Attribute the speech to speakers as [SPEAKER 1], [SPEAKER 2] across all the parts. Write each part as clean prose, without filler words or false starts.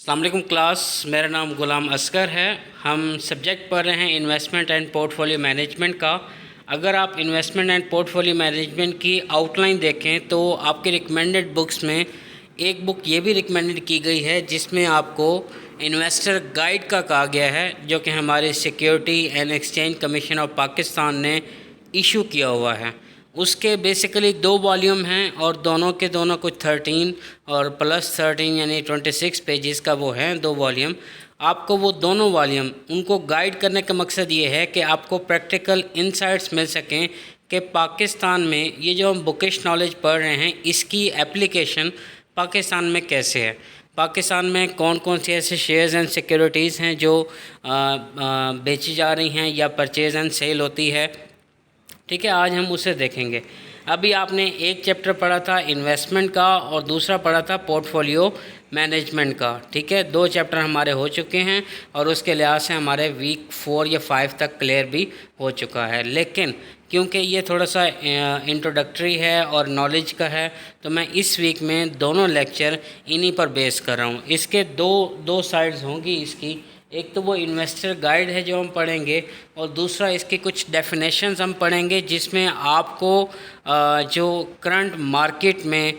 [SPEAKER 1] अस्सलाम वालेकुम क्लास, मेरा नाम ग़ुलाम असगर है। हम सब्जेक्ट पढ़ रहे हैं इन्वेस्टमेंट एंड पोर्टफोलियो मैनेजमेंट का। अगर आप इन्वेस्टमेंट एंड पोर्टफोलियो मैनेजमेंट की आउटलाइन देखें तो आपके रिकमेंडेड बुक्स में एक बुक ये भी रिकमेंडेड की गई है जिसमें आपको इन्वेस्टर गाइड का कहा गया है, जो कि हमारे security and exchange commission of Pakistan ने इशू किया हुआ है। उसके बेसिकली 2 वॉल्यूम हैं और दोनों के दोनों कुछ 13 और प्लस 13 यानी 26 पेजेस का वो हैं 2 वॉल्यूम। आपको वो दोनों वॉल्यूम उनको गाइड करने का मकसद ये है कि आपको प्रैक्टिकल इंसाइट्स मिल सकें कि पाकिस्तान में ये जो हम बुकिश नॉलेज पढ़ रहे हैं इसकी एप्लीकेशन पाकिस्तान में कैसे है, पाकिस्तान में कौन कौन से ऐसे शेयर्स एंड सिक्योरिटीज़ हैं जो बेची जा रही हैं या परचेज़ एंड सेल होती है। ठीक है, आज हम उसे देखेंगे। अभी आपने एक चैप्टर पढ़ा था इन्वेस्टमेंट का और दूसरा पढ़ा था पोर्टफोलियो मैनेजमेंट का। ठीक है, 2 चैप्टर हमारे हो चुके हैं और उसके लिहाज से हमारे वीक 4 या 5 तक क्लियर भी हो चुका है। लेकिन क्योंकि ये थोड़ा सा इंट्रोडक्टरी है और नॉलेज का है तो मैं इस वीक में दोनों लेक्चर इन्हीं पर बेस कर रहा हूँ। इसके दो साइड्स होंगी इसकी, एक तो वो इन्वेस्टर गाइड है जो हम पढ़ेंगे और दूसरा इसके कुछ डेफिनेशंस हम पढ़ेंगे जिसमें आपको जो करंट मार्केट में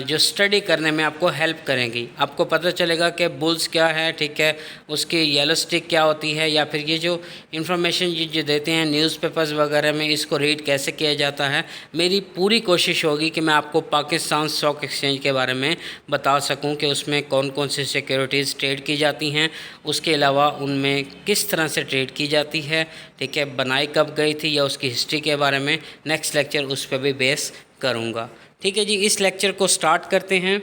[SPEAKER 1] जो स्टडी करने में आपको हेल्प करेंगी। आपको पता चलेगा कि बुल्स क्या है, ठीक है, उसकी येलो स्टिक क्या होती है, या फिर ये जो इन्फॉर्मेशन जो देते हैं न्यूज़पेपर्स वगैरह में इसको रीड कैसे किया जाता है। मेरी पूरी कोशिश होगी कि मैं आपको पाकिस्तान स्टॉक एक्सचेंज के बारे में बता सकूं कि उसमें कौन कौन सी सिक्योरिटीज़ ट्रेड की जाती हैं, उसके अलावा उनमें किस तरह से ट्रेड की जाती है, ठीक है, बनाई कब गई थी या उसकी हिस्ट्री के बारे में नेक्स्ट लेक्चर उस पर भी बेस करूँगा। ठीक है जी, इस लेक्चर को स्टार्ट करते हैं।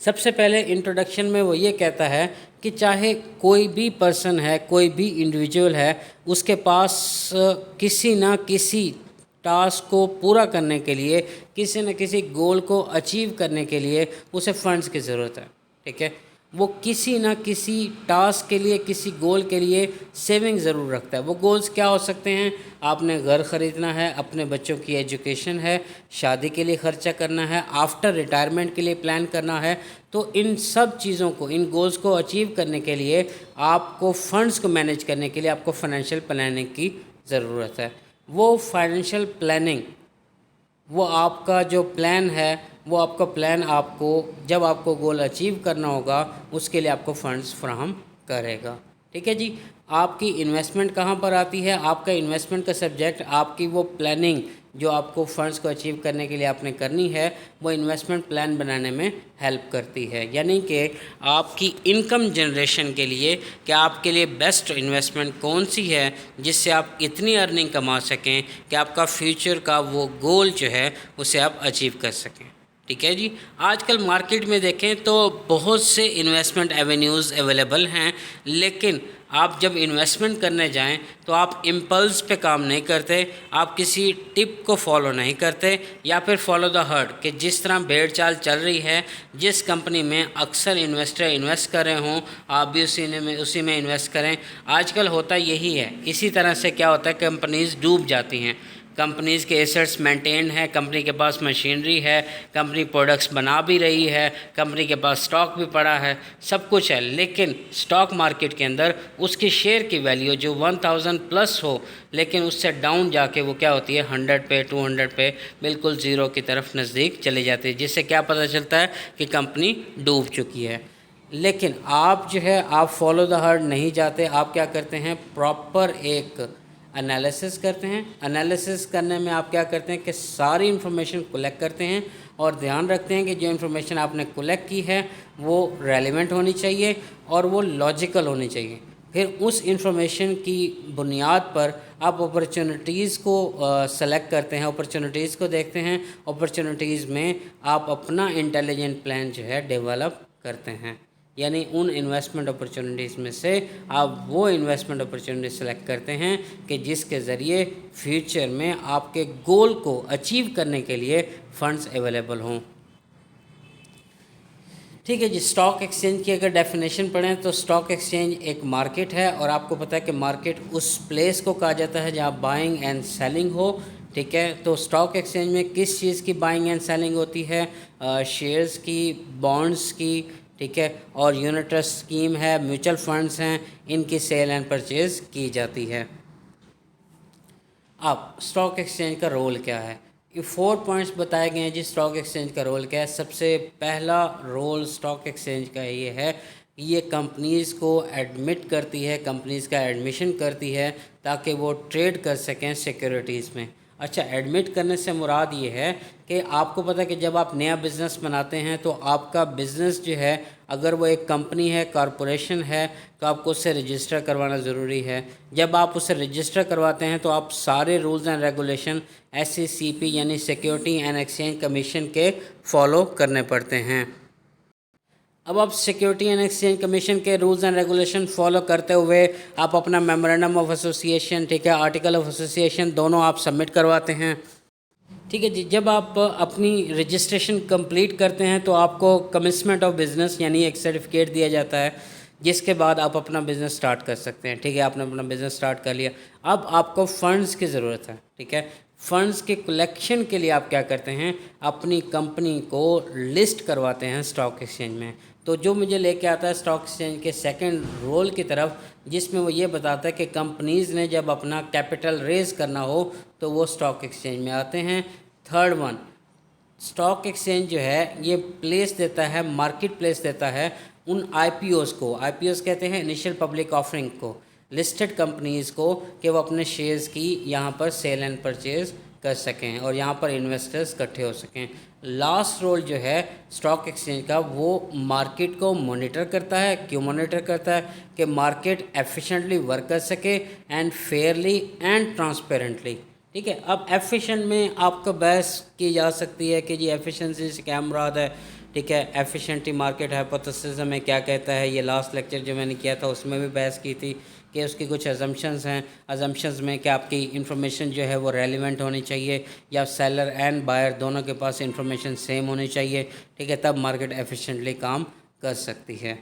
[SPEAKER 1] सबसे पहले इंट्रोडक्शन में वो ये कहता है कि चाहे कोई भी पर्सन है, कोई भी इंडिविजुअल है, उसके पास किसी ना किसी टास्क को पूरा करने के लिए, किसी न किसी गोल को अचीव करने के लिए उसे फंड्स की ज़रूरत है। ठीक है, वो किसी ना किसी टास्क के लिए, किसी गोल के लिए सेविंग ज़रूर रखता है। वो गोल्स क्या हो सकते हैं? आपने घर ख़रीदना है, अपने बच्चों की एजुकेशन है, शादी के लिए ख़र्चा करना है, आफ्टर रिटायरमेंट के लिए प्लान करना है। तो इन सब चीज़ों को, इन गोल्स को अचीव करने के लिए आपको फ़ंड्स को मैनेज करने के लिए आपको फाइनेंशियल प्लानिंग की ज़रूरत है। वो फाइनेंशियल प्लानिंग, वो आपका जो प्लान है, वो आपका प्लान आपको जब आपको गोल अचीव करना होगा उसके लिए आपको फंड्स फराहम करेगा। ठीक है जी, आपकी इन्वेस्टमेंट कहाँ पर आती है? आपका इन्वेस्टमेंट का सब्जेक्ट, आपकी वो प्लानिंग जो आपको फंड्स को अचीव करने के लिए आपने करनी है, वो इन्वेस्टमेंट प्लान बनाने में हेल्प करती है। यानी कि आपकी इनकम जनरेशन के लिए कि आपके लिए बेस्ट इन्वेस्टमेंट कौन सी है जिससे आप इतनी अर्निंग कमा सकें कि आपका फ्यूचर का वो गोल जो है उसे आप अचीव कर सकें। ठीक है जी, आजकल मार्केट में देखें तो बहुत से इन्वेस्टमेंट एवेन्यूज़ अवेलेबल हैं, लेकिन आप जब इन्वेस्टमेंट करने जाएं तो आप इम्पल्स पे काम नहीं करते, आप किसी टिप को फॉलो नहीं करते या फिर फॉलो द हर्ड कि जिस तरह भेड़ चाल चल रही है, जिस कंपनी में अक्सर इन्वेस्टर इन्वेस्ट कर रहे हों आप भी उसी में इन्वेस्ट करें। आजकल होता यही है। इसी तरह से क्या होता है, कंपनीज़ डूब जाती हैं, कंपनीज़ के एसेट्स मेंटेन है, कंपनी के पास मशीनरी है, कंपनी प्रोडक्ट्स बना भी रही है, कंपनी के पास स्टॉक भी पड़ा है, सब कुछ है, लेकिन स्टॉक मार्केट के अंदर उसकी शेयर की वैल्यू जो 1000 प्लस हो, लेकिन उससे डाउन जाके वो क्या होती है 100 पे 200 पे बिल्कुल ज़ीरो की तरफ नज़दीक चली जाती है, जिससे क्या पता चलता है कि कंपनी डूब चुकी है। लेकिन आप जो है आप फॉलो द हर्ड नहीं जाते, आप क्या करते हैं, प्रॉपर एक एनालिसिस करते हैं। एनालिसिस करने में आप क्या करते हैं कि सारी इन्फॉर्मेशन कलेक्ट करते हैं और ध्यान रखते हैं कि जो इन्फॉर्मेशन आपने कलेक्ट की है वो रेलेवेंट होनी चाहिए और वो लॉजिकल होनी चाहिए। फिर उस इन्फॉर्मेशन की बुनियाद पर आप अपॉर्चुनिटीज़ को सेलेक्ट करते हैं, अपॉर्चुनिटीज़ को देखते हैं, अपॉर्चुनिटीज़ में आप अपना इंटेलिजेंट प्लान जो है डेवलप करते हैं। यानी उन इन्वेस्टमेंट अपॉर्चुनिटीज़ में से आप वो इन्वेस्टमेंट अपॉर्चुनिटी सेलेक्ट करते हैं कि जिसके ज़रिए फ्यूचर में आपके गोल को अचीव करने के लिए फंड्स अवेलेबल हों। ठीक है जी, स्टॉक एक्सचेंज की अगर डेफिनेशन पढ़ें तो स्टॉक एक्सचेंज एक मार्केट है और आपको पता है कि मार्केट उस प्लेस को कहा जाता है जहाँ बाइंग एंड सेलिंग हो। ठीक है, तो स्टॉक एक्सचेंज में किस चीज़ की बाइंग एंड सेलिंग होती है? शेयर्स की, बॉन्ड्स की, ठीक है, और यूनिट ट्रस्ट स्कीम है, म्यूचुअल फंड्स हैं, इनकी सेल एंड परचेज़ की जाती है। अब स्टॉक एक्सचेंज का रोल क्या है, ये 4 पॉइंट्स बताए गए हैं जी। स्टॉक एक्सचेंज का रोल क्या है? सबसे पहला रोल स्टॉक एक्सचेंज का ये है कि ये कंपनीज़ को एडमिट करती है, कंपनीज़ का एडमिशन करती है ताकि वो ट्रेड कर सकें सिक्योरिटीज़ में। अच्छा, एडमिट करने से मुराद ये है कि आपको पता है कि जब आप नया बिज़नेस बनाते हैं तो आपका बिज़नेस जो है, अगर वो एक कंपनी है, कॉरपोरेशन है, तो आपको उससे रजिस्टर करवाना ज़रूरी है। जब आप उसे रजिस्टर करवाते हैं तो आप सारे रूल्स एंड रेगुलेशन SECP यानी सिक्योरिटी एंड एक्सचेंज कमीशन के फॉलो करने पड़ते हैं। अब आप सिक्योरिटी एंड एक्सचेंज कमीशन के रूल्स एंड रेगुलेशन फॉलो करते हुए आप अपना मेमोरेंडम ऑफ एसोसिएशन, ठीक है, आर्टिकल ऑफ एसोसिएशन, दोनों आप सबमिट करवाते हैं। ठीक है जी। जब आप अपनी रजिस्ट्रेशन कंप्लीट करते हैं तो आपको कमिसमेंट ऑफ बिज़नेस यानी एक सर्टिफिकेट दिया जाता है, जिसके बाद आप अपना बिज़नेस स्टार्ट कर सकते हैं। ठीक है, आपने अपना बिज़नेस स्टार्ट कर लिया, अब आपको फ़ंड्स की ज़रूरत है। ठीक है, फ़ंड्स के कलेक्शन के लिए आप क्या करते हैं, अपनी कंपनी को लिस्ट करवाते हैं स्टॉक एक्सचेंज में। तो जो मुझे लेके आता है स्टॉक एक्सचेंज के सेकंड रोल की तरफ, जिसमें वो ये बताता है कि कंपनीज़ ने जब अपना कैपिटल रेज़ करना हो तो वो स्टॉक एक्सचेंज में आते हैं। थर्ड वन, स्टॉक एक्सचेंज जो है ये प्लेस देता है, मार्केट प्लेस देता है उन IPOs को। IPOs कहते हैं इनिशियल पब्लिक ऑफरिंग को, लिस्टेड कंपनीज़ को, कि वो अपने शेयर्स की यहाँ पर सेल एंड परचेज़ कर सकें और यहाँ पर इन्वेस्टर्स इकट्ठे हो सकें। लास्ट रोल जो है स्टॉक एक्सचेंज का, वो मार्केट को मॉनिटर करता है। क्यों मॉनिटर करता है? कि मार्केट एफिशिएंटली वर्क कर सके एंड फेयरली एंड ट्रांसपेरेंटली। ठीक है, अब एफिशिएंट में आपको बहस की जा सकती है कि जी एफिशिएंसी से क्या मुराद है। ठीक है, एफिशिएंटी मार्केट हाइपोथेसिस में क्या कहता है, ये लास्ट लेक्चर जो मैंने किया था उसमें भी बहस की थी कि उसकी कुछ अजम्पशंस हैं। अजम्पशंस में कि आपकी इन्फॉर्मेशन जो है वो रेलिवेंट होनी चाहिए, या सेलर एंड बायर दोनों के पास इन्फॉर्मेशन सेम होनी चाहिए। ठीक है, तब मार्केट एफिशिएंटली काम कर सकती है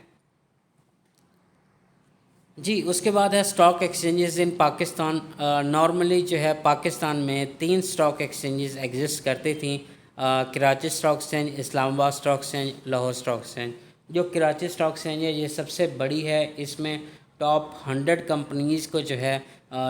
[SPEAKER 1] जी। उसके बाद है स्टॉक एक्सचेंजेस इन पाकिस्तान। नॉर्मली जो है पाकिस्तान में 3 स्टॉक एक्सचेंजेस एग्जिस्ट करती थी, Karachi stock exchange, Islamabad stock exchange, Lahore stock exchange. जो कराची स्टॉक एक्सचेंज है ये सबसे बड़ी है, इसमें टॉप 100 कंपनीज़ को जो है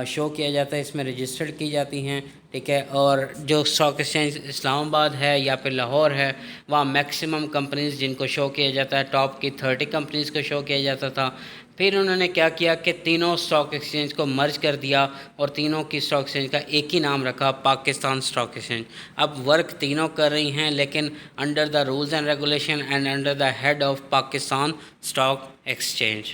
[SPEAKER 1] शो किया जाता है, इसमें रजिस्टर्ड की जाती हैं। ठीक है, और जो स्टॉक एक्सचेंज इस्लामाबाद है या फिर लाहौर है, वहाँ मैक्सिमम कंपनीज़ जिनको शो किया जाता है, टॉप की 30 कंपनीज़ को शो किया जाता था। फिर उन्होंने क्या किया कि तीनों स्टॉक एक्सचेंज को मर्ज कर दिया और तीनों की स्टॉक एक्सचेंज का एक ही नाम रखा, पाकिस्तान स्टॉक एक्सचेंज। अब वर्क तीनों कर रही हैं लेकिन under the rules and regulation and under the head of Pakistan stock exchange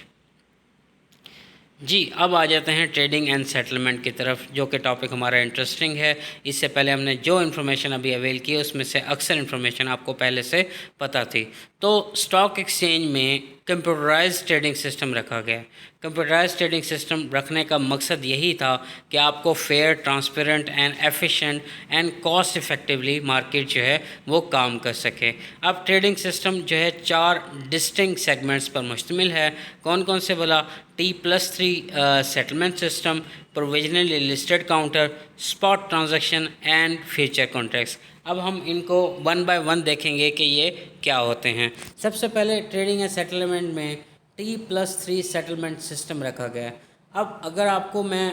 [SPEAKER 1] जी। अब आ जाते हैं ट्रेडिंग एंड सेटलमेंट की तरफ, जो कि टॉपिक हमारा इंटरेस्टिंग है। इससे पहले हमने जो इन्फॉर्मेशन अभी अवेल की उसमें से अक्सर इन्फॉर्मेशन आपको पहले से पता थी। तो स्टॉक एक्सचेंज में कंप्यूटराइज्ड ट्रेडिंग सिस्टम रखा गया। कंप्यूटराइज्ड ट्रेडिंग सिस्टम रखने का मकसद यही था कि आपको fair, transparent and efficient and cost effectively market जो है वो काम कर सके। अब ट्रेडिंग सिस्टम जो है 4 डिस्टिंक्ट सेगमेंट्स पर मुश्तमिल है। कौन कौन से बोला? T+3 settlement system, provisionally listed counter, spot transaction and future contracts. अब हम इनको 1 बाय 1 देखेंगे कि ये क्या होते हैं। सबसे पहले ट्रेडिंग एंड सेटलमेंट में T+3 सेटलमेंट सिस्टम रखा गया है। अब अगर आपको मैं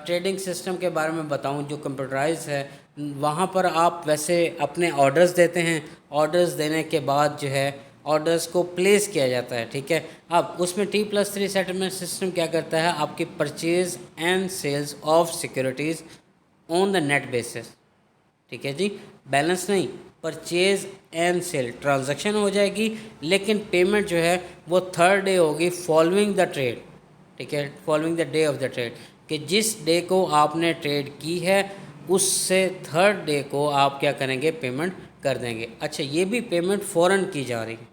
[SPEAKER 1] ट्रेडिंग सिस्टम के बारे में बताऊं जो कंप्यूटराइज है, वहाँ पर आप वैसे अपने ऑर्डर्स देते हैं, ऑर्डर्स देने के बाद जो है ऑर्डर्स को प्लेस किया जाता है। ठीक है, अब उसमें T+3 सेटलमेंट सिस्टम क्या करता है, आपकी purchase and sales of securities on the net basis. ठीक है जी, बैलेंस नहीं, परचेज एंड सेल ट्रांजैक्शन हो जाएगी, लेकिन पेमेंट जो है वो 3rd डे होगी फॉलोइंग द ट्रेड। ठीक है, following the day of the trade, कि जिस डे को आपने ट्रेड की है उससे 3rd डे को आप क्या करेंगे, पेमेंट कर देंगे। अच्छा, ये भी पेमेंट फ़ौरन की जा रही है,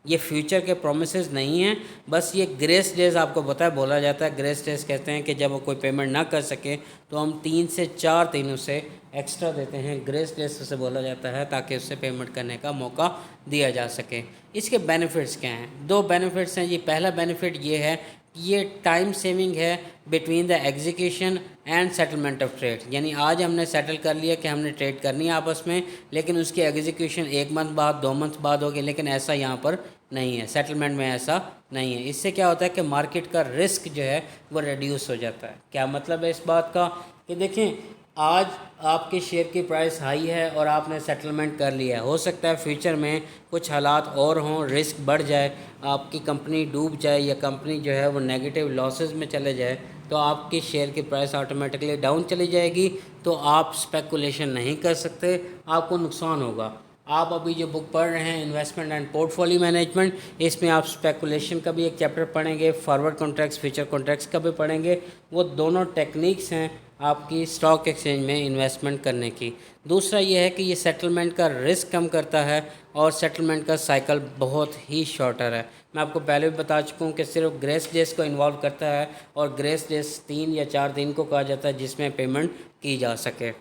[SPEAKER 1] ये फ्यूचर के प्रोमिसेस नहीं हैं, बस ये ग्रेस डेज आपको बोला जाता है। ग्रेस डेज कहते हैं कि जब वो कोई पेमेंट ना कर सके तो हम 3 से 4 दिन उसे एक्स्ट्रा देते हैं, ग्रेस डेज उसे बोला जाता है, ताकि उससे पेमेंट करने का मौका दिया जा सके। इसके बेनिफिट्स क्या हैं? 2 बेनिफिट्स हैं जी। पहला बेनिफिट ये है कि ये टाइम सेविंग है between the execution and settlement of trade. यानी आज हमने सेटल कर लिया कि हमने ट्रेड करनी है आपस में, लेकिन उसकी एग्जीक्यूशन 1 मंथ बाद, 2 मंथ बाद होगी, लेकिन ऐसा यहाँ पर नहीं है, सेटलमेंट में ऐसा नहीं है। इससे क्या होता है कि मार्केट का रिस्क जो है वो रिड्यूस हो जाता है। क्या मतलब है इस बात का कि देखें, आज आपके शेयर की प्राइस हाई है और आपने सेटलमेंट कर लिया है, हो सकता है फ्यूचर में कुछ हालात और हों, रिस्क बढ़ जाए, आपकी कंपनी डूब जाए या कंपनी जो है वो नेगेटिव लॉसेस में चले जाए, तो आपकी शेयर की प्राइस ऑटोमेटिकली डाउन चली जाएगी। तो आप स्पेकुलेशन नहीं कर सकते, आपको नुकसान होगा। आप अभी जो बुक पढ़ रहे हैं इन्वेस्टमेंट एंड पोर्टफोलियो मैनेजमेंट, इसमें आप स्पेकुलेशन का भी एक चैप्टर पढ़ेंगे, फॉरवर्ड कॉन्ट्रैक्ट्स, फ्यूचर कॉन्ट्रैक्ट्स का भी पढ़ेंगे। वो दोनों टेक्निक्स हैं आपकी स्टॉक एक्सचेंज में इन्वेस्टमेंट करने की। दूसरा ये है कि ये सेटलमेंट का रिस्क कम करता है और सेटलमेंट का साइकिल बहुत ही शॉर्टर है। मैं आपको पहले भी बता चुका हूँ कि सिर्फ ग्रेस डेज को इन्वॉल्व करता है और ग्रेस डेज 3 या 4 दिन को कहा जाता है जिसमें पेमेंट की जा सके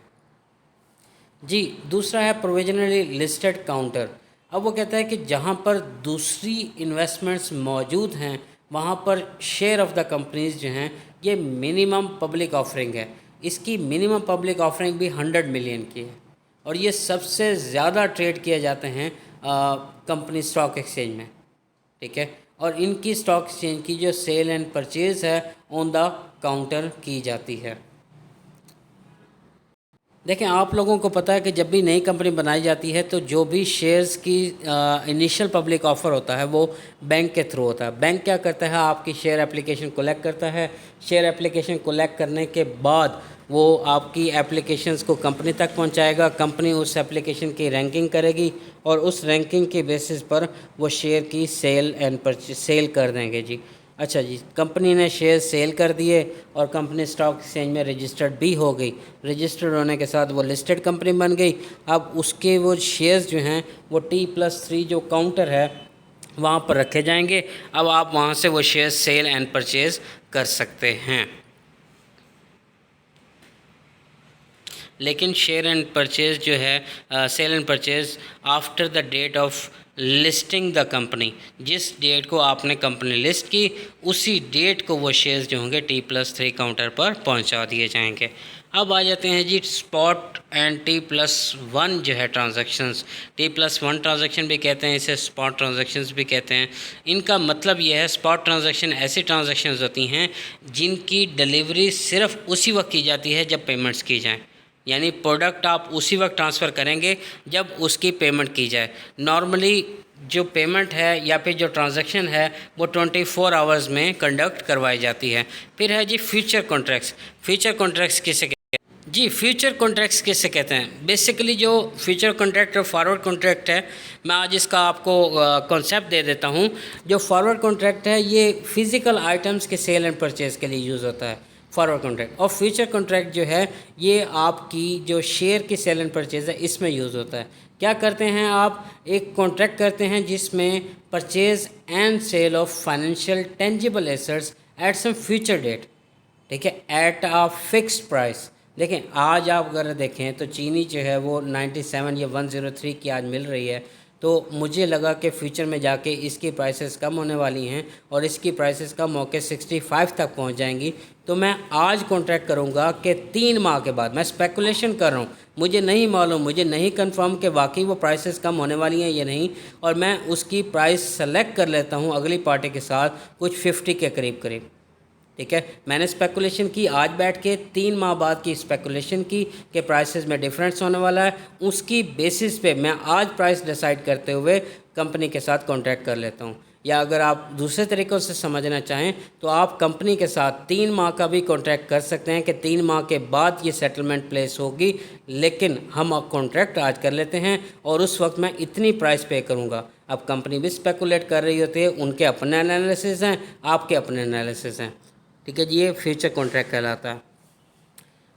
[SPEAKER 1] जी। दूसरा है प्रोविजनली लिस्टेड काउंटर। अब वो कहता है कि जहाँ पर दूसरी इन्वेस्टमेंट्स मौजूद हैं वहाँ पर शेयर ऑफ़ द कंपनीज जो हैं ये मिनिमम पब्लिक ऑफरिंग है। इसकी मिनिमम पब्लिक ऑफरिंग भी 100 मिलियन की है और ये सबसे ज़्यादा ट्रेड किए जाते हैं कंपनी स्टॉक एक्सचेंज में, ठीक है। और इनकी स्टॉक एक्सचेंज की जो सेल एंड परचेज़ है ऑन द काउंटर की जाती है। देखें, आप लोगों को पता है कि जब भी नई कंपनी बनाई जाती है तो जो भी शेयर्स की इनिशियल पब्लिक ऑफ़र होता है वो बैंक के थ्रू होता है। बैंक क्या करता है, आपकी शेयर एप्लीकेशन कलेक्ट करता है। शेयर एप्लीकेशन कलेक्ट करने के बाद वो आपकी एप्लीकेशंस को कंपनी तक पहुंचाएगा। कंपनी उस एप्लीकेशन की रैंकिंग करेगी और उस रैंकिंग के बेसिस पर वो शेयर की सेल एंड परचेज सेल कर देंगे जी। अच्छा जी, कंपनी ने शेयर सेल कर दिए और कंपनी स्टॉक एक्सचेंज में रजिस्टर्ड भी हो गई। रजिस्टर्ड होने के साथ वो लिस्टेड कंपनी बन गई। अब उसके वो शेयर्स जो हैं वो T+3 जो काउंटर है वहाँ पर रखे जाएंगे। अब आप वहाँ से वो शेयर सेल एंड परचेज़ कर सकते हैं। लेकिन शेयर एंड परचेज़ जो है sale and purchase after the date of listing the company, जिस डेट को आपने कंपनी लिस्ट की उसी डेट को वो शेयर्स जो होंगे T+3 काउंटर पर पहुंचा दिए जाएंगे। अब आ जाते हैं जी स्पॉट एंड T+1 जो है ट्रांजैक्शंस। T+1 ट्रांजैक्शन भी कहते हैं, इसे स्पॉट ट्रांजैक्शंस भी कहते हैं। इनका मतलब यह है, स्पॉट ट्रांजैक्शन ऐसी ट्रांजैक्शंस होती हैं जिनकी डिलीवरी सिर्फ उसी वक्त की जाती है जब पेमेंट्स की जाएँ, यानी प्रोडक्ट आप उसी वक्त ट्रांसफ़र करेंगे जब उसकी पेमेंट की जाए। नॉर्मली जो पेमेंट है या फिर जो ट्रांजैक्शन है वो 24 आवर्स में कंडक्ट करवाई जाती है। फिर है जी फ्यूचर कॉन्ट्रैक्ट्स। फ्यूचर कॉन्ट्रैक्ट्स किसे कहते हैं जी? फ्यूचर कॉन्ट्रैक्ट्स किसे कहते हैं? बेसिकली जो फ्यूचर कॉन्ट्रैक्ट और फॉरवर्ड कॉन्ट्रैक्ट है, मैं आज इसका आपको कॉन्सेप्ट दे देता हूँ। जो फॉरवर्ड कॉन्ट्रैक्ट है ये फिज़िकल आइटम्स के सेल एंड परचेज़ के लिए यूज़ होता है फॉरवर्ड कॉन्ट्रैक्ट। और फ्यूचर कॉन्ट्रैक्ट जो है ये आपकी जो शेयर की सेल एंड परचेज़ है इसमें यूज़ होता है। क्या करते हैं, आप एक कॉन्ट्रैक्ट करते हैं जिसमें purchase and sale of financial tangible assets at some future date, ठीक है, एट आ फिक्स्ड प्राइस। देखें, आज आप अगर देखें तो चीनी जो है वो 97 या 103 की आज मिल रही है। तो मुझे लगा कि फ्यूचर में जाके इसकी प्राइसेस कम होने वाली हैं और इसकी प्राइसेस कम होकर 65 तक पहुंच जाएंगी। तो मैं आज कॉन्ट्रैक्ट करूंगा कि 3 माह के बाद, मैं स्पेकुलेशन कर रहा हूं, मुझे नहीं मालूम, मुझे नहीं कंफर्म कि वाकई वो प्राइसेस कम होने वाली हैं या नहीं, और मैं उसकी प्राइस सेलेक्ट कर लेता हूं अगली पार्टी के साथ कुछ 50 के करीब करीब, ठीक है। मैंने स्पेकुलेशन की, आज बैठ के 3 माह बाद की स्पेकुलेशन की कि प्राइसेस में डिफरेंस होने वाला है। उसकी बेसिस पे मैं आज प्राइस डिसाइड करते हुए कंपनी के साथ कॉन्ट्रैक्ट कर लेता हूँ। या अगर आप दूसरे तरीक़ों से समझना चाहें तो आप कंपनी के साथ 3 माह का भी कॉन्ट्रैक्ट कर सकते हैं कि 3 माह के बाद ये सेटलमेंट प्लेस होगी, लेकिन हम कॉन्ट्रैक्ट आज कर लेते हैं और उस वक्त मैं इतनी प्राइस पे करूँगा। अब कंपनी भी स्पेकुलेट कर रही होती है, उनके अपने एनालिसिस हैं, आपके अपने एनालिसिस हैं, ठीक है जी। ये फ्यूचर कॉन्ट्रैक्ट कहलाता है।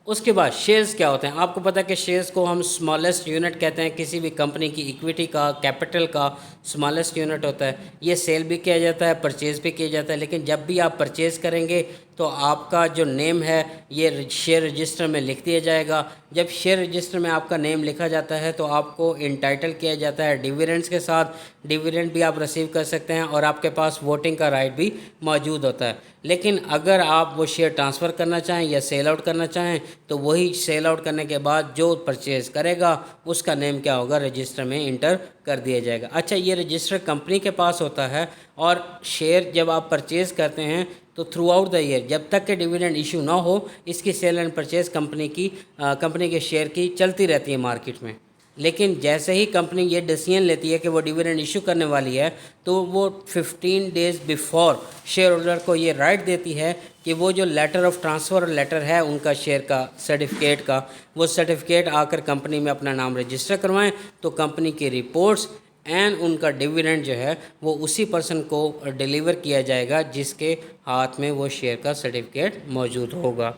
[SPEAKER 1] उसके बाद शेयर्स क्या होते हैं? आपको पता है कि शेयर्स को हम स्मॉलेस्ट यूनिट कहते हैं। किसी भी कंपनी की इक्विटी का, कैपिटल का स्मॉलेस्ट यूनिट होता है। ये सेल भी किया जाता है, परचेज़ भी किया जाता है। लेकिन जब भी आप परचेज़ करेंगे तो तो आपका जो नेम है ये शेयर रजिस्टर में लिख दिया जाएगा। जब शेयर रजिस्टर में आपका नेम लिखा जाता है तो आपको इंटाइटल किया जाता है डिविडेंड्स के साथ। डिविडेंड भी आप रिसीव कर सकते हैं और आपके पास वोटिंग का राइट भी मौजूद होता है। लेकिन अगर आप वो शेयर ट्रांसफ़र करना चाहें या सेल आउट करना चाहें तो वही सेल आउट करने के बाद जो परचेज़ करेगा उसका नेम क्या होगा, रजिस्टर में इंटर कर दिया जाएगा। अच्छा, ये रजिस्टर कंपनी के पास होता है और शेयर जब आप परचेज़ करते हैं तो थ्रू आउट द ईयर जब तक के डिविडेंड इशू ना हो इसकी सेल एंड परचेज़ कंपनी के शेयर की चलती रहती है मार्केट में। लेकिन जैसे ही कंपनी ये डिसीजन लेती है कि वो डिविडेंड इशू करने वाली है तो वो 15 डेज़ बिफोर शेयर होल्डर को ये राइट देती है कि वो जो लेटर ऑफ ट्रांसफ़र लेटर है उनका शेयर का सर्टिफिकेट का, वो सर्टिफिकेट आकर कंपनी में अपना नाम रजिस्टर करवाएं तो कंपनी की रिपोर्ट्स एंड उनका डिविडेंड जो है वो उसी पर्सन को डिलीवर किया जाएगा जिसके हाथ में वो शेयर का सर्टिफिकेट मौजूद होगा।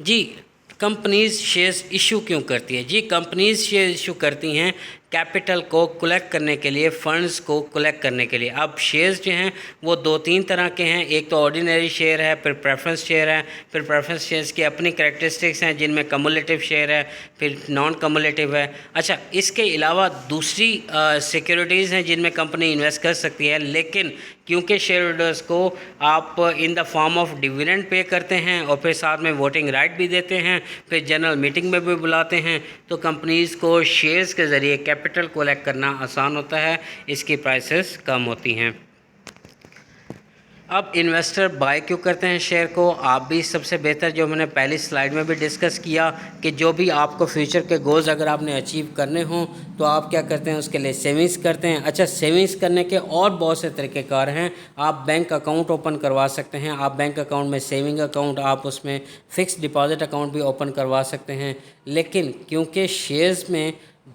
[SPEAKER 1] जी, कंपनीज़ शेयर्स इशू क्यों करती है? जी, कंपनीज़ शेयर इशू करती हैं कैपिटल को कलेक्ट करने के लिए, फंड्स को कलेक्ट करने के लिए। अब शेयर्स जो हैं वो 2-3 तरह के हैं। एक तो ऑर्डिनरी शेयर है, फिर प्रेफरेंस शेयर है। फिर प्रेफरेंस शेयर्स की अपनी करैक्टरिस्टिक्स हैं जिनमें कम्युलेटिव शेयर है, फिर नॉन कम्युलेटिव है। अच्छा, इसके अलावा दूसरी सिक्योरिटीज़ हैं जिनमें कंपनी इन्वेस्ट कर सकती है, लेकिन क्योंकि शेयर होल्डर्स को आप in the form of dividend pay करते हैं और फिर साथ में वोटिंग राइट भी देते हैं, फिर जनरल मीटिंग में भी बुलाते हैं, तो कंपनीज़ को शेयर्स के ज़रिए कैपिटल कलेक्ट करना आसान होता है, इसकी प्राइसेस कम होती हैं। अब इन्वेस्टर बाय क्यों करते हैं शेयर को? आप भी सबसे बेहतर, जो मैंने पहली स्लाइड में भी डिस्कस किया कि जो भी आपको फ्यूचर के गोल्स अगर आपने अचीव करने हों तो आप क्या करते हैं, उसके लिए सेविंग्स करते हैं। अच्छा, सेविंग्स करने के और बहुत से तरीक़ेकार हैं। आप बैंक अकाउंट ओपन करवा सकते हैं। आप बैंक अकाउंट में सेविंग अकाउंट, आप उसमें फ़िक्स डिपॉज़िट अकाउंट भी ओपन करवा सकते हैं। लेकिन क्योंकि शेयर्स में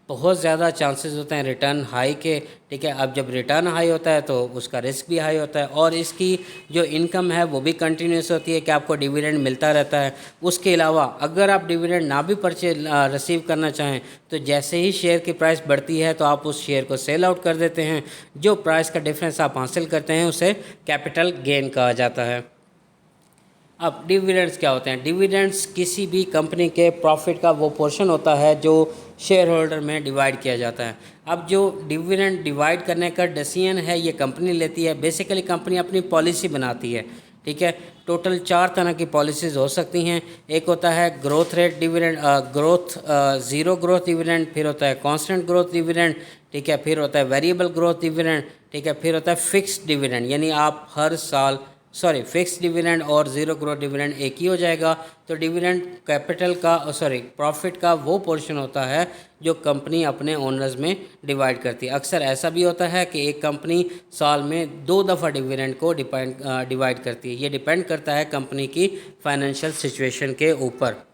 [SPEAKER 1] बहुत ज़्यादा चांसेस होते हैं रिटर्न हाई के, ठीक है। अब जब रिटर्न हाई होता है तो उसका रिस्क भी हाई होता है और इसकी जो इनकम है वो भी कंटिन्यूस होती है कि आपको डिविडेंड मिलता रहता है। उसके अलावा अगर आप डिविडेंड ना भी रिसीव करना चाहें तो जैसे ही शेयर की प्राइस बढ़ती है तो आप उस शेयर को सेल आउट कर देते हैं। जो प्राइस का डिफरेंस आप हासिल करते हैं उसे कैपिटल गेन कहा जाता है। अब डिविडेंड्स क्या होते हैं? डिविडेंड्स किसी भी कंपनी के प्रॉफिट का वो पोर्शन होता है जो शेयर होल्डर में डिवाइड किया जाता है। अब जो डिविडेंड डिवाइड करने का डिसीजन है ये कंपनी लेती है। बेसिकली कंपनी अपनी पॉलिसी बनाती है, ठीक है। टोटल 4 तरह की पॉलिसीज़ हो सकती हैं। एक होता है growth rate dividend, zero growth dividend, फिर होता है कांस्टेंट ग्रोथ डिविडेंड, ठीक है, फिर होता है वेरिएबल ग्रोथ डिविडेंड, ठीक है, फिर होता है फिक्स्ड डिविडेंड, यानी आप हर साल फिक्स डिविडेंड और ज़ीरो ग्रोथ डिविडेंड एक ही हो जाएगा। तो डिविडेंड कैपिटल का प्रॉफिट का वो पोर्शन होता है जो कंपनी अपने ओनर्स में डिवाइड करती है। अक्सर ऐसा भी होता है कि एक कंपनी साल में 2 दफ़ा डिविडेंड को डिवाइड करती है। ये डिपेंड करता है कंपनी की फाइनेंशियल सिचुएशन के ऊपर।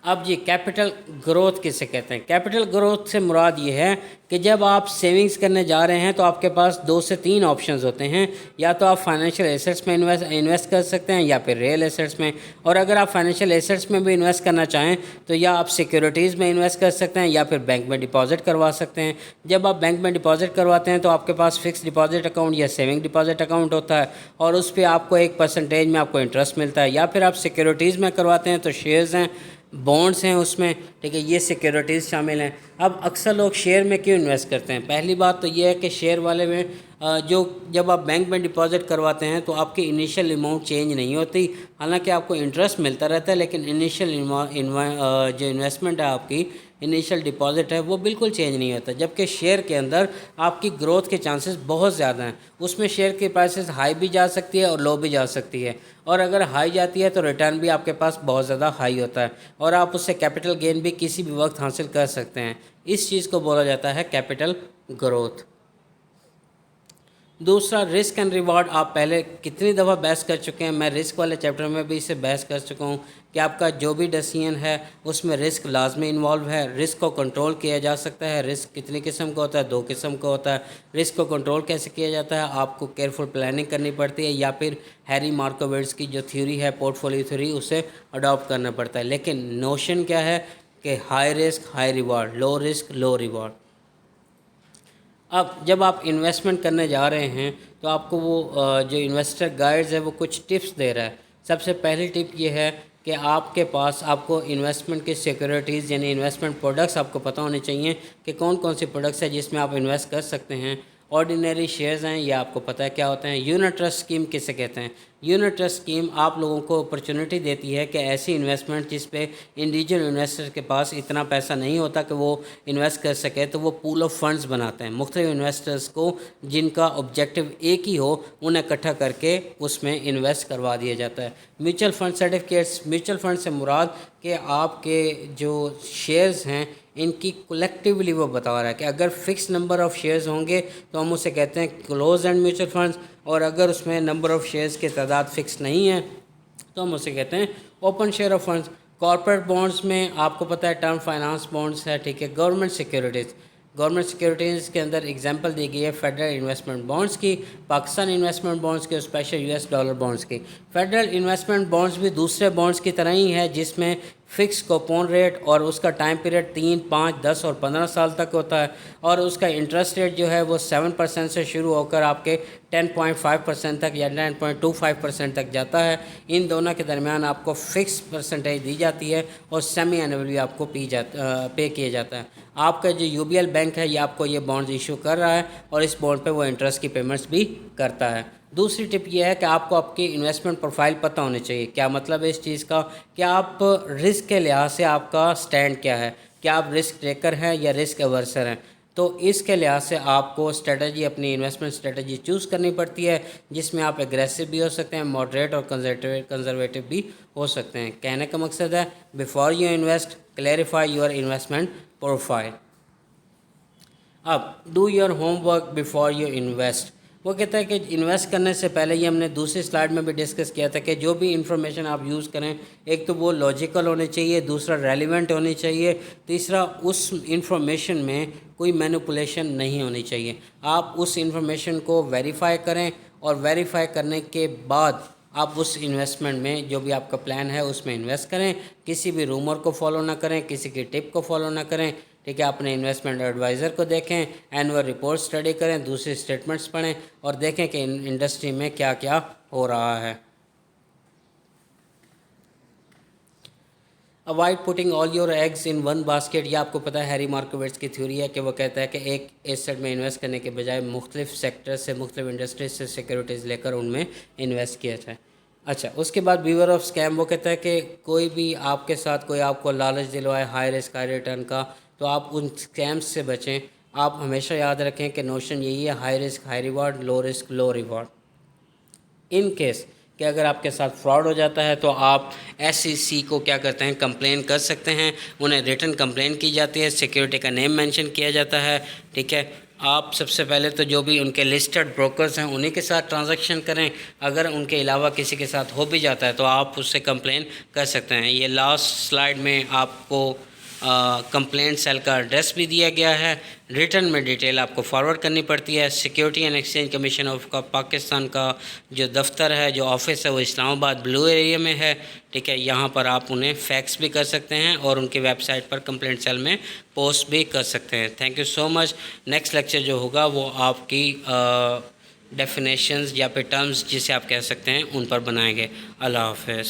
[SPEAKER 1] अब जी, कैपिटल ग्रोथ किसे कहते हैं? कैपिटल ग्रोथ से मुराद ये है कि जब आप सेविंग्स करने जा रहे हैं तो आपके पास 2 से 3 ऑप्शंस होते हैं। या तो आप फाइनेंशियल एसेट्स में इन्वेस्ट कर सकते हैं या फिर रियल एसेट्स में। और अगर आप फाइनेंशियल एसेट्स में भी इन्वेस्ट करना चाहें तो या आप सिक्योरिटीज़ में इन्वेस्ट कर सकते हैं या फिर बैंक में डिपॉजिट करवा सकते हैं। जब आप बैंक में डिपॉजिट करवाते हैं तो आपके पास फिक्स डिपॉजिट अकाउंट या सेविंग डिपॉजिट अकाउंट होता है और उस पर आपको एक परसेंटेज में आपको इंटरेस्ट मिलता है। या फिर आप सिक्योरिटीज़ में करवाते हैं तो शेयर्स हैं, बॉन्ड्स हैं उसमें, ठीक है, ये सिक्योरिटीज़ शामिल हैं। अब अक्सर लोग शेयर में क्यों इन्वेस्ट करते हैं? पहली बात तो ये है कि शेयर वाले में जब आप बैंक में डिपॉजिट करवाते हैं तो आपकी इनिशियल अमाउंट चेंज नहीं होती, हालांकि आपको इंटरेस्ट मिलता रहता है, लेकिन इनिशियल जो इन्वेस्टमेंट है आपकी, इनिशियल डिपॉजिट है, वो बिल्कुल चेंज नहीं होता। जबकि शेयर के अंदर आपकी ग्रोथ के चांसेस बहुत ज़्यादा हैं। उसमें शेयर की प्राइसेस हाई भी जा सकती है और लो भी जा सकती है, और अगर हाई जाती है तो रिटर्न भी आपके पास बहुत ज़्यादा हाई होता है और आप उससे कैपिटल गेन भी किसी भी वक्त हासिल कर सकते हैं। इस चीज़ को बोला जाता है कैपिटल ग्रोथ। दूसरा, रिस्क एंड रिवार्ड। आप पहले कितनी दफ़ा बहस कर चुके हैं, मैं रिस्क वाले चैप्टर में भी इसे बहस कर चुका हूँ कि आपका जो भी डिसीजन है उसमें रिस्क लाजमी इन्वॉल्व है। रिस्क को कंट्रोल किया जा सकता है। रिस्क कितनी किस्म का होता है? 2 किस्म का होता है। रिस्क को कंट्रोल कैसे किया जाता है? आपको केयरफुल प्लानिंग करनी पड़ती है या फिर हैरी मार्कोविट्ज़ की जो थ्योरी है, पोर्टफोलियो थ्योरी, उसे अडॉप्ट करना पड़ता है। लेकिन नोशन क्या है कि high risk high reward, low risk low reward. अब जब आप इन्वेस्टमेंट करने जा रहे हैं तो आपको वो जो इन्वेस्टर गाइड्स है वो कुछ टिप्स दे रहा है। सबसे पहली टिप ये है कि आपके पास आपको इन्वेस्टमेंट की सिक्योरिटीज़ यानी इन्वेस्टमेंट प्रोडक्ट्स आपको पता होने चाहिए कि कौन कौन सी प्रोडक्ट्स है जिसमें आप इन्वेस्ट कर सकते हैं। ऑर्डिनरी शेयर्स हैं, ये आपको पता है क्या होते हैं। यूनिट ट्रस्ट स्कीम किसे कहते हैं? यूनिट ट्रस्ट स्कीम आप लोगों को अपॉर्चुनिटी देती है कि ऐसी इन्वेस्टमेंट जिस पे इंडिविजुअल इन्वेस्टर के पास इतना पैसा नहीं होता कि वो इन्वेस्ट कर सके, तो वो पूल ऑफ फंड्स बनाते हैं मुख्तलिफ इन्वेस्टर्स को जिनका ऑब्जेक्टिव एक ही हो, उन्हें इकट्ठा करके उसमें इन्वेस्ट करवा दिया जाता है। Mutual fund certificates, mutual fund से मुराद कि आपके जो शेयर्स हैं इनकी कलेक्टिवली वो बता रहा है कि अगर फिक्स नंबर ऑफ़ शेयर्स होंगे तो हम उसे कहते हैं क्लोज एंड म्यूचुअल फंड्स, और अगर उसमें नंबर ऑफ़ शेयर्स की तादाद फिक्स नहीं है तो हम उसे कहते हैं open share of funds. Corporate bonds में आपको पता है टर्म फाइनेंस बॉन्ड्स है, ठीक है। गवर्नमेंट सिक्योरिटीज़, गवर्नमेंट सिक्योरिटीज़ के अंदर एग्जांपल दी गई है फेडरल इन्वेस्टमेंट बॉन्ड्स की, पाकिस्तान इन्वेस्टमेंट बॉन्ड्स की और स्पेशल यूएस डॉलर बॉन्ड्स की। फेडरल इन्वेस्टमेंट बॉन्ड्स भी दूसरे बॉन्ड्स की तरह ही है जिसमें फ़िक्स कूपन रेट और उसका टाइम पीरियड 3, 5, 10 और 15 साल तक होता है, और उसका इंटरेस्ट रेट जो है वो 7% से शुरू होकर आपके 10.5% तक या 10.25% तक जाता है। इन दोनों के दरमियान आपको फ़िक्स परसेंटेज दी जाती है और सेमी एनुअली आपको पे किया जाता है। आपका जो यूबीएल बैंक है ये आपको ये बॉन्ड्स इशू कर रहा है और इस बॉन्ड पे वो इंटरेस्ट की पेमेंट्स भी करता है। दूसरी टिप ये है कि आपको आपकी इन्वेस्टमेंट प्रोफाइल पता होनी चाहिए। क्या मतलब है इस चीज़ का? कि आप रिस्क के लिहाज से आपका स्टैंड क्या है, क्या आप रिस्क टेकर हैं या रिस्क अवर्सर हैं। तो इसके लिहाज से आपको स्ट्रेटजी, अपनी इन्वेस्टमेंट स्ट्रेटजी चूज़ करनी पड़ती है जिसमें आप एग्रेसिव भी हो सकते हैं, मॉडरेट और कंजर्वेटिव भी हो सकते हैं। कहने का मकसद है before you invest clarify your investment profile. अब do your homework before you invest. वो कहता है कि इन्वेस्ट करने से पहले, ये हमने दूसरी स्लाइड में भी डिस्कस किया था कि जो भी इंफॉर्मेशन आप यूज़ करें, एक तो वो लॉजिकल होनी चाहिए, दूसरा रेलिवेंट होनी चाहिए, तीसरा उस इंफॉर्मेशन में कोई मैनिपुलेशन नहीं होनी चाहिए। आप उस इंफॉर्मेशन को वेरीफाई करें और वेरीफाई करने के बाद आप उस इन्वेस्टमेंट में जो भी आपका प्लान है उसमें इन्वेस्ट करें। किसी भी रूमर को फॉलो ना करें, किसी की टिप को फॉलो ना करें, ठीक है। अपने इन्वेस्टमेंट एडवाइज़र को देखें, एनुअल रिपोर्ट स्टडी करें, दूसरे स्टेटमेंट्स पढ़ें और देखें कि इंडस्ट्री में क्या क्या हो रहा है। Avoid putting all your eggs in one basket. ये आपको पता है हैरी मार्कोविट्ज़ की थ्योरी है कि वो कहता है कि एक एसेट में इन्वेस्ट करने के बजाय मुख्तलिफ सेक्टर से, मुख्तलिफ इंडस्ट्रीज से सिक्योरिटीज़ लेकर उनमें इन्वेस्ट किया जाए। अच्छा, उसके बाद बीवर ऑफ स्कैम, वो कहता है कि कोई भी आपके साथ कोई आपको लालच दिलवाए हाई रिस्क हाई रिटर्न का, तो आप उन स्कैम्स से बचें। आप हमेशा याद रखें कि नोशन यही है, high risk high reward, low risk low reward. In case कि अगर आपके साथ फ्रॉड हो जाता है तो आप SEC को क्या करते हैं, कंप्लेन कर सकते हैं। उन्हें रिटर्न कंप्लेन की जाती है, सिक्योरिटी का नेम मेंशन किया जाता है, ठीक है। आप सबसे पहले तो जो भी उनके लिस्टेड ब्रोकर्स हैं उन्हीं के साथ ट्रांजैक्शन करें। अगर उनके अलावा किसी के साथ हो भी जाता है तो आप उससे कंप्लेन कर सकते हैं। ये लास्ट स्लाइड में आपको कंप्लेंट सेल का एड्रेस भी दिया गया है। रिटर्न में डिटेल आपको फॉरवर्ड करनी पड़ती है। Security and exchange commission of Pakistan का जो दफ्तर है, जो ऑफिस है, वो इस्लामाबाद ब्लू एरिया में है, ठीक है। यहाँ पर आप उन्हें फैक्स भी कर सकते हैं और उनकी वेबसाइट पर कंप्लेंट सेल में पोस्ट भी कर सकते हैं। Thank you so much. Next lecture जो होगा वो आपकी डेफिनेशंस या फिर टर्म्स जिसे आप कह सकते हैं उन पर बनाएंगे। अल्लाह हाफ़िज़।